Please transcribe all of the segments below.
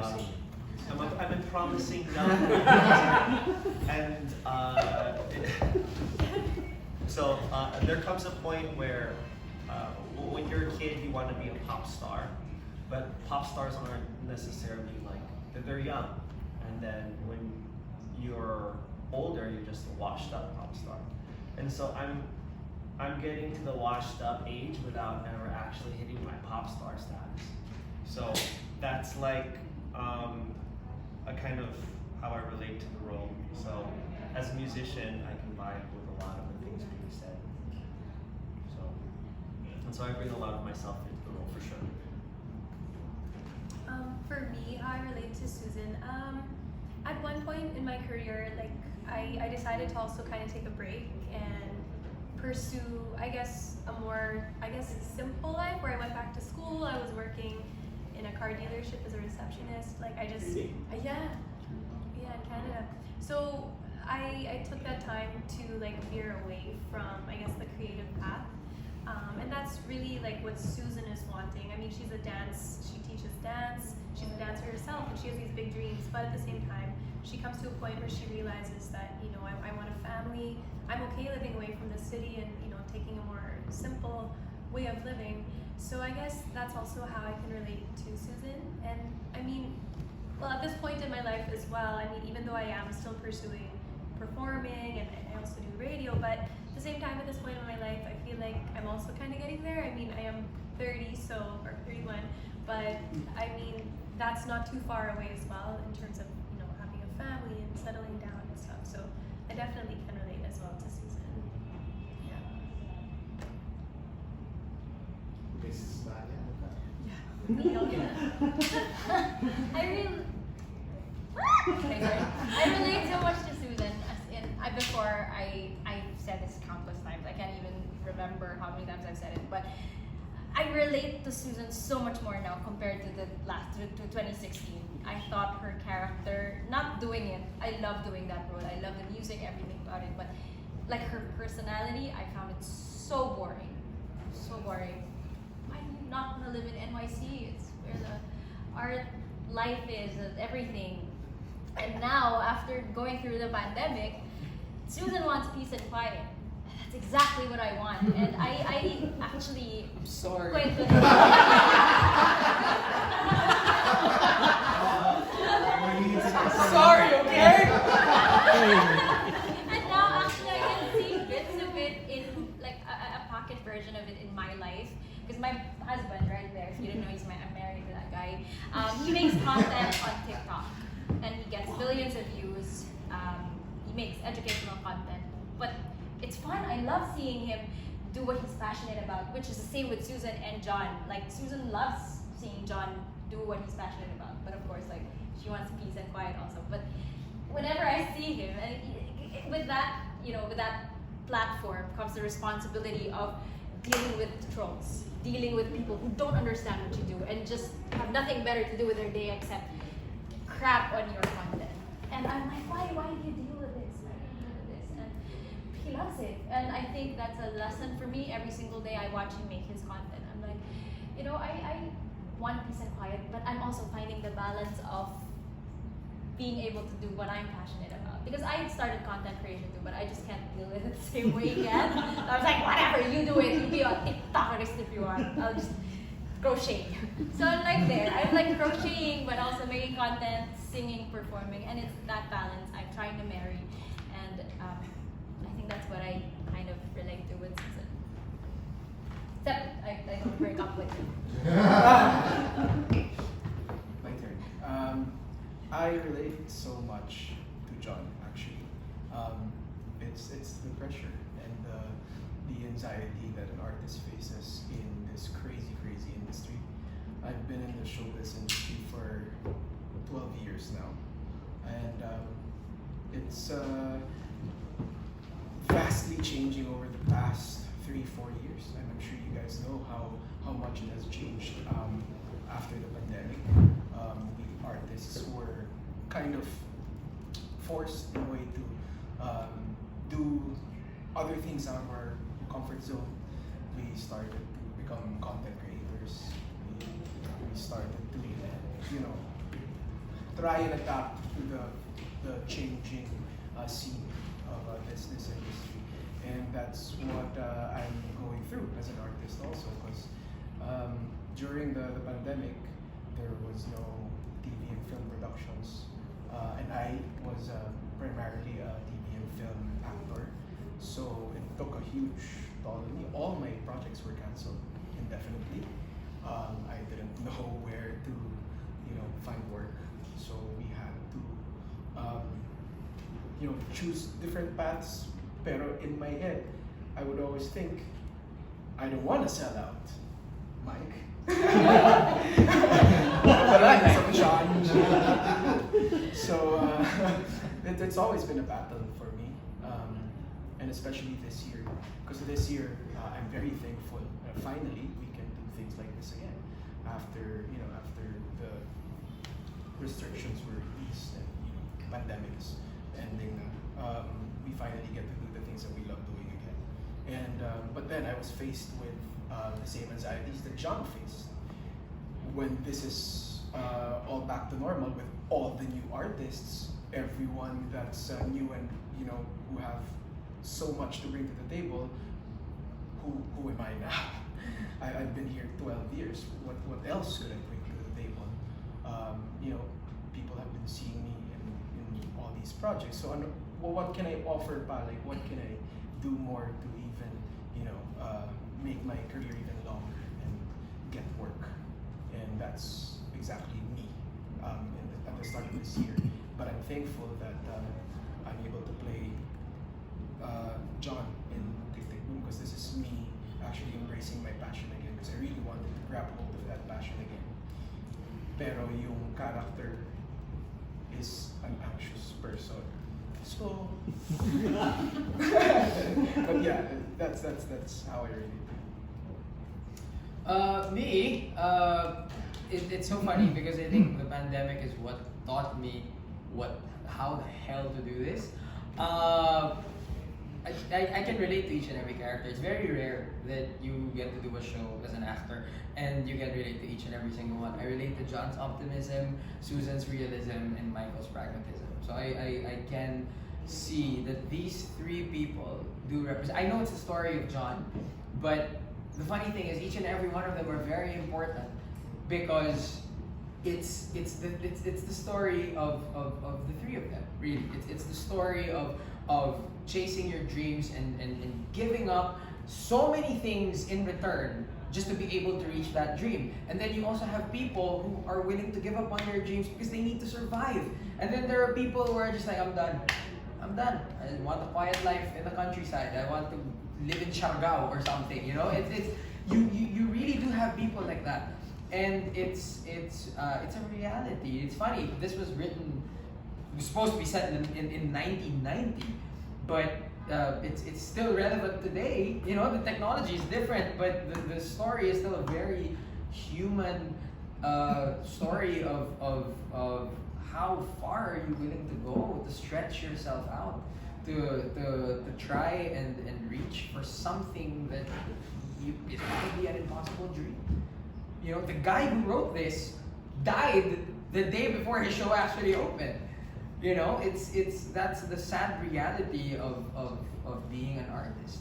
I'm a promising young and so there comes a point where when you're a kid you want to be a pop star, but pop stars aren't necessarily like they're young, and then when you're older you're just a washed up pop star, and so I'm getting to the washed up age without ever actually hitting my pop star status. So that's like a kind of how I relate to the role. So as a musician, I can vibe with a lot of the things being said. So I bring a lot of myself into the role for sure. For me, how I relate to Susan, at one point in my career, like I decided to also kind of take a break and pursue, I guess, a more, simple life where I went back to school. I was working in a car dealership as a receptionist. Like I just, yeah, in Canada. So I took that time to like veer away from, I guess, the creative path. And that's really like what Susan is wanting. I mean, she teaches dance, she's a dancer herself, and she has these big dreams, but at the same time, she comes to a point where she realizes that, I want a family, I'm okay living away from the city and, taking a more simple way of living. So I guess that's also how I can relate to Susan. And I mean, well, at this point in my life as well, I mean, even though I am still pursuing performing and I also do radio, but at the same time at this point in my life, I feel like I'm also kind of getting there. I mean, I am 30, or 31, but I mean, that's not too far away as well in terms of, having a family and settling down and stuff. So I definitely can relate as well to Susan. I relate so much to Susan. Before I've said this countless times. I can't even remember how many times I've said it, but I relate to Susan so much more now compared to to 2016. I thought her character, not doing it, I love doing that role. I love the music, everything about it, but like her personality, I found it so boring. So boring. I do not want to live in NYC. It's where the art life is, everything. And now, after going through the pandemic, Susan wants peace and quiet. That's exactly what I want. And I actually Sorry. quite Sorry, okay? And now actually I can see bits of it in like a pocket version of it in my life. Because my husband right there, if you didn't know, I'm married to that guy. He makes content on TikTok and he gets billions of views. He makes educational content, but it's fun. I love seeing him do what he's passionate about, which is the same with Susan and John. Like Susan loves seeing John do what he's passionate about, but of course, like she wants peace and quiet also. But whenever I see him, and with that, with that platform comes the responsibility of dealing with trolls, dealing with people who don't understand what you do and just have nothing better to do with their day except crap on your content. And I'm like, why do you deal with this? Why do you deal with this? And he loves it. And I think that's a lesson for me. Every single day I watch him make his content. I'm like, I want peace and quiet, but I'm also finding the balance of being able to do what I'm passionate about. Because I started content creation too, but I just can't deal with it the same way again. So I was like, whatever, you do it. You be on TikTok if you want. I'll just crochet. So I'm like there. I'm like crocheting, but also making content, singing, performing, and it's that balance I'm trying to marry. And I think that's what I kind of relate to with Susan. Except I don't break up with you. My turn. I relate so much to John actually. It's the pressure and the anxiety that an artist faces in this crazy industry. I've been in the showbiz industry for 12 years now, and it's vastly changing over the past 3-4 years, and I'm sure you guys know how much it has changed after the pandemic. We artists were kind of forced in a way to do other things out of our comfort zone. We started to become content creators. We started to, try and adapt to the changing scene of this industry. And that's what I'm going through as an artist also, because during the pandemic, there was no TV and film productions. And I was primarily a TV and film actor. So it took a huge toll on me. All my projects were canceled indefinitely. I didn't know where to, find work. So we had to, choose different paths. Pero in my head, I would always think, I don't want to sell out, Mike. So it's always been a battle for me, and especially this year, because this year I'm very thankful. Finally, we can do things like this again after after the restrictions were eased and pandemic is ending. We finally get to do the things that we love doing again. And but then I was faced with the same anxieties that John faced when this is all back to normal with all the new artists, everyone that's new and who have so much to bring to the table. Who am I now? I've been here 12 years. What else could I bring to the table? People have been seeing me in all these projects. So what can I offer pa? Like, what can I do more to even make my career even longer and get work? And that's exactly me at the start of this year. But I'm thankful that I'm able to play John in Tick Tick Boom, because this is me actually embracing my passion again, because I really wanted to grab hold of that passion again. Pero yung character is an anxious person. So, but yeah, that's how I really do. It's so funny because I think the pandemic is what taught me how the hell to do this. I can relate to each and every character. It's very rare that you get to do a show as an actor and you can relate to each and every single one. I relate to John's optimism, Susan's realism, and Michael's pragmatism. So I can see that these three people do represent. I know it's a story of John, but the funny thing is each and every one of them are very important because it's the story of the three of them. Really, it's the story of chasing your dreams and giving up so many things in return just to be able to reach that dream. And then you also have people who are willing to give up on their dreams because they need to survive. And then there are people who are just like, I'm done. I want a quiet life in the countryside. I want to live in Siargao or something. You really do have people like that. And it's a reality. It's funny. This was written. It was supposed to be set in 1990, but it's still relevant today. The technology is different, but the story is still a very human story of how far are you willing to go to stretch yourself out to try and reach for something that it might be an impossible dream. The guy who wrote this died the day before his show actually opened. That's the sad reality of being an artist.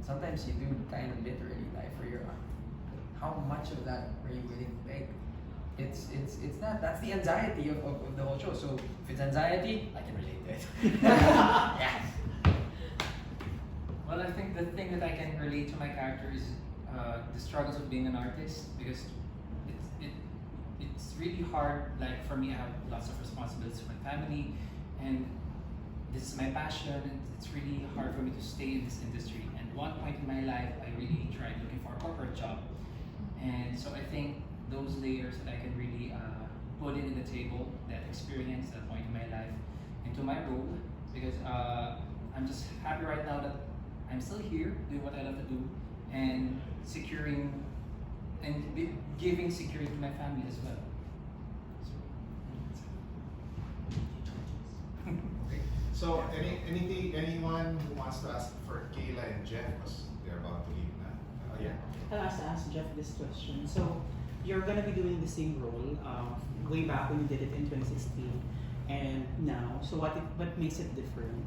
Sometimes you do kind of literally die for your art. How much of that are you willing to take? It's that's the anxiety of the whole show. So if it's anxiety, I can relate to it. Yeah. Well, I think the thing that I can relate to my character is the struggles of being an artist, because it's really hard. Like for me, I have lots of responsibilities for my family, and this is my passion, and it's really hard for me to stay in this industry. And one point in my life, I really tried looking for a corporate job, and so I think those layers that I can really put it in the table, that experience, that point in my life, into my role, because I'm just happy right now that I'm still here doing what I love to do, and securing and giving security to my family as well. So anyone who wants to ask for Kayla and Jeff, because they're about to leave now. Yeah. I'll ask Jeff this question. So, you're gonna be doing the same role way back when you did it in 2016 and now. So what makes it different?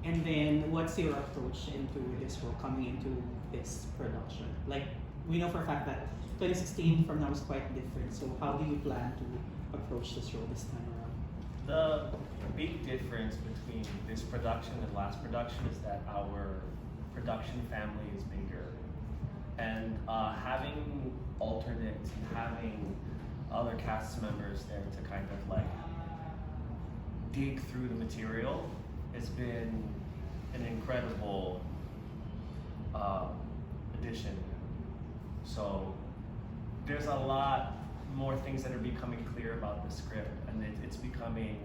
And then what's your approach into this role coming into this production? Like we know for a fact that 2016 from now is quite different. So how do you plan to approach this role this time around? The big difference between this production and last production is that our production family is bigger. And having alternates and having other cast members there to kind of like dig through the material has been an incredible addition. So there's a lot more things that are becoming clear about the script, and it's becoming,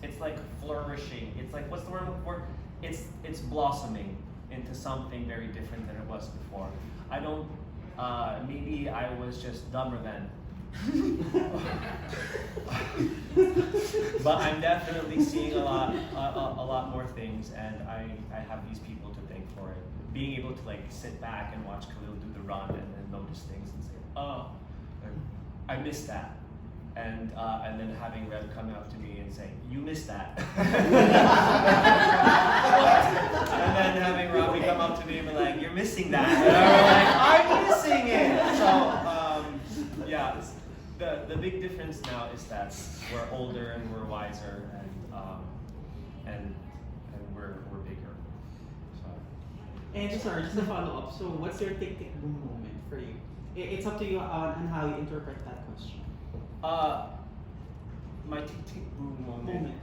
it's like flourishing. It's like, what's the word for? It's blossoming into something very different than it was before. I don't, maybe I was just dumber then. But I'm definitely seeing a lot more things, and I have these people to thank for it. Being able to like sit back and watch Khalil do the run and then notice things and say, oh, I missed that. And then having Rev come up to me and say, you missed that. And then having Robbie come up to me and be like, you're missing that. And I'm like, I'm missing it. So yeah, the big difference now is that we're older and we're wiser and we're bigger. So. And sorry, just a follow up. So what's your tick tick boom moment for you? It's up to you on how you interpret that question. My tick tick boom moment.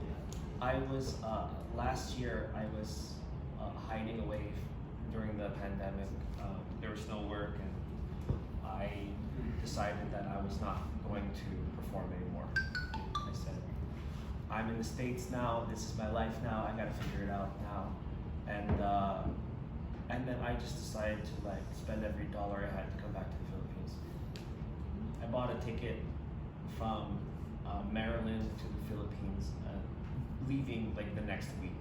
I was last year. I was hiding away during the pandemic. There was no work, and I decided that I was not going to perform anymore. I said, I'm in the States now. This is my life now. I gotta figure it out now. And then I just decided to like spend every dollar I had to come back to the Philippines. I bought a ticket from Maryland to the Philippines, leaving like the next week.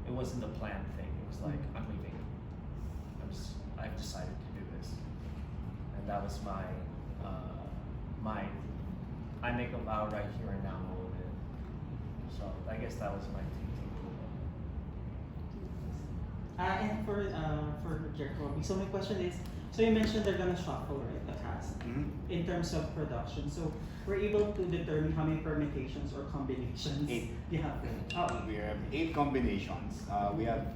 It wasn't a planned thing. It was like, I'm leaving. I've decided to do this. And that was my, I make a vow right here and now moment. So I guess that was my And for Jericho, so my question is, so you mentioned they're gonna shuffle, right, the cast in terms of production. So we're able to determine how many permutations or combinations 8. you have. We have 8 combinations. We have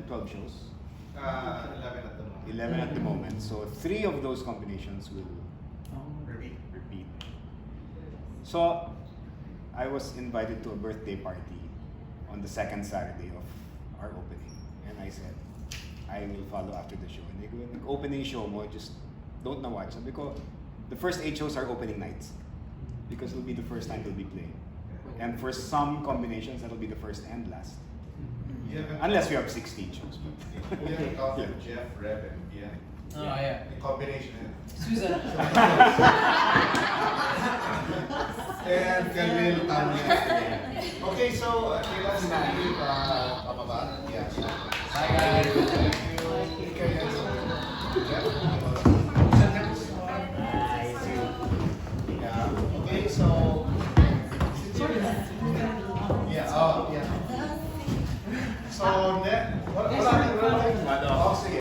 12 shows. 11 at the moment. 11 at the moment. So 3 of those combinations will Repeat. repeat. So I was invited to a birthday party on the second Saturday of our opening. And I said, I will follow after the show. And they go, opening show mo, just don't na watch. Sabi ko, the first 8 shows are opening nights. Because it'll be the first time they'll be playing. And for some combinations, that'll be the first and last. Unless we have 16 shows. We haven't counted Jeff, Rev, and Ian. Oh yeah. The combination. Susan. And Khalil Ramos. Okay, so let's leave pababa. Yeah. Bye guys.